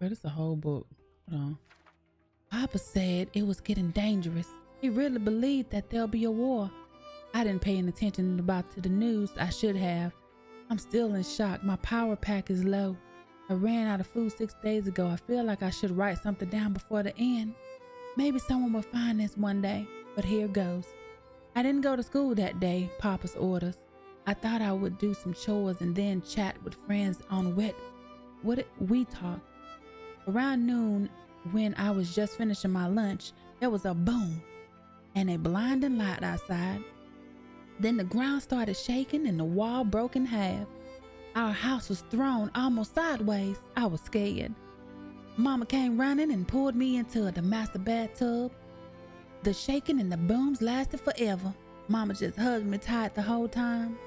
Bro, this a whole book. Hold on. Papa said it was getting dangerous. He really believed that there'll be a war. I didn't pay any attention to the news. I should have. I'm still in shock. My power pack is low. I ran out of food 6 days ago. I feel like I should write something down before the end. Maybe someone will find this one day, but here goes. I didn't go to school that day, Papa's orders. I thought I would do some chores and then chat with friends on what we talk. Around noon, when I was just finishing my lunch, there was a boom and a blinding light outside. Then the ground started shaking and the wall broke in half. Our house was thrown almost sideways. I was scared. Mama came running and pulled me into the master bathtub. The shaking and the booms lasted forever. Mama just hugged me tight the whole time.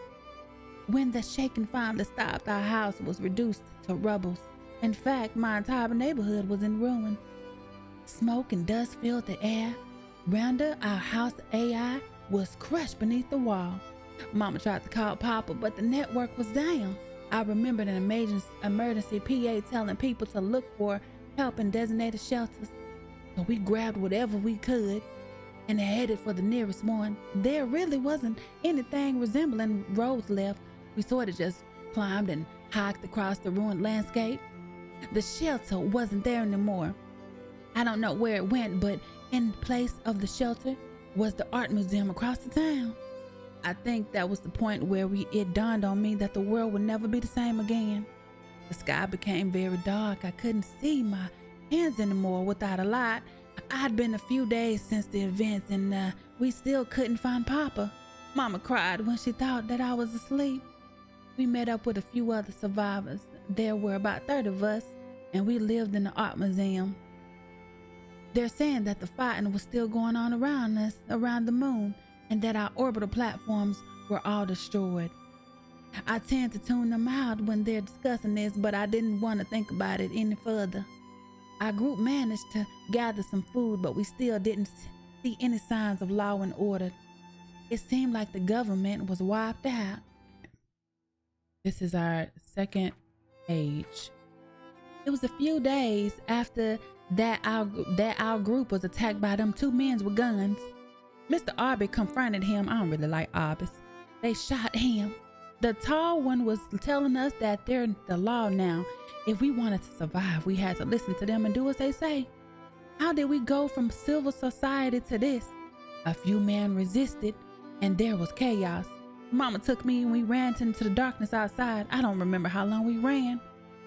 When the shaking finally stopped, our house was reduced to rubble. In fact, my entire neighborhood was in ruins. Smoke and dust filled the air. Rounda, our house AI, was crushed beneath the wall. Mama tried to call Papa, but the network was down. I remembered an emergency PA telling people to look for help in designated shelters. So we grabbed whatever we could and headed for the nearest one. There really wasn't anything resembling roads left. We sort of just climbed and hiked across the ruined landscape. The shelter wasn't there anymore. I don't know where it went, but in place of the shelter was the art museum across the town. I think that was the point where it dawned on me that the world would never be the same again. The sky became very dark. I couldn't see my hands anymore without a light. I'd been a few days since the events and we still couldn't find Papa. Mama cried when she thought that I was asleep. We met up with a few other survivors. There were about 30 of us and we lived in the art museum. They're saying that the fighting was still going on around us, around the moon, and that our orbital platforms were all destroyed. I tend to tune them out when they're discussing this, but I didn't want to think about it any further. Our group managed to gather some food, but we still didn't see any signs of law and order. It seemed like the government was wiped out. This is our second page. It was a few days after that our group was attacked by them two men with guns. Mr. Arby confronted him. I don't really like Arbys. They shot him. The tall one was telling us that they're the law now. If we wanted to survive, we had to listen to them and do as they say. How did we go from civil society to this? A few men resisted and there was chaos. Mama took me and we ran into the darkness outside. I don't remember how long we ran,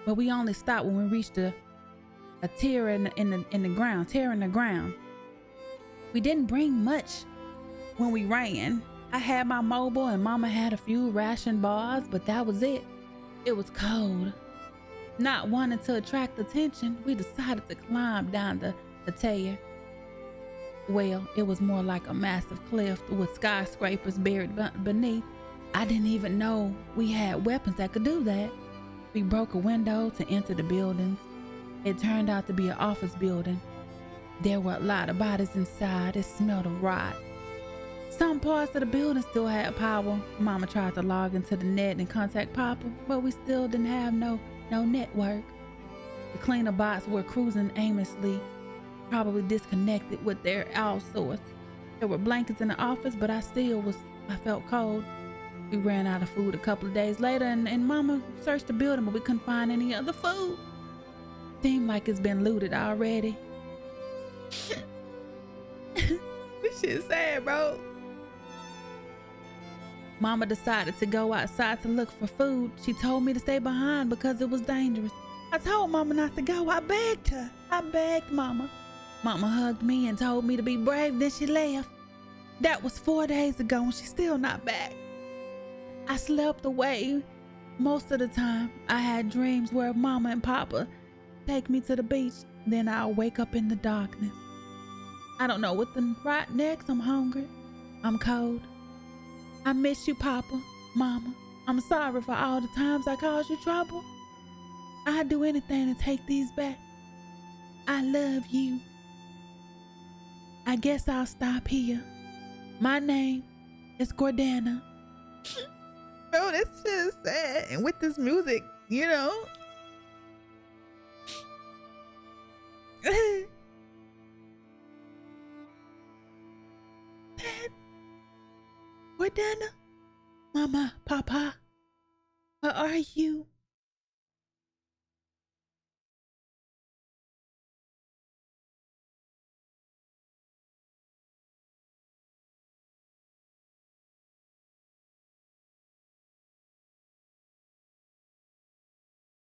but we only stopped when we reached a tear in the ground. We didn't bring much when we ran. I had my mobile and Mama had a few ration bars, but that was it. It was cold. Not wanting to attract attention, we decided to climb down the tear. Well, it was more like a massive cliff with skyscrapers buried beneath. I didn't even know we had weapons that could do that. We broke a window to enter the buildings. It turned out to be an office building. There were a lot of bodies inside. It smelled of rot. Some parts of the building still had power. Mama tried to log into the net and contact Papa, but we still didn't have no network. The cleaner bots were cruising aimlessly, probably disconnected with their outsource. There were blankets in the office, but I felt cold. We ran out of food a couple of days later and Mama searched the building, but we couldn't find any other food. Seemed like it's been looted already. This shit's sad, bro. Mama decided to go outside to look for food. She told me to stay behind because it was dangerous. I told Mama not to go. I begged her. I begged Mama. Mama hugged me and told me to be brave, then she left. That was 4 days ago and she's still not back. I slept away most of the time. I had dreams where Mama and Papa take me to the beach, then I'll wake up in the darkness. I don't know what to write next. I'm hungry. I'm cold. I miss you, Papa, Mama. I'm sorry for all the times I caused you trouble. I'd do anything to take these back. I love you. I guess I'll stop here. My name is Gordana. Bro, this shit is sad. And with this music, you know. Gordana? Mama, Papa, where are you?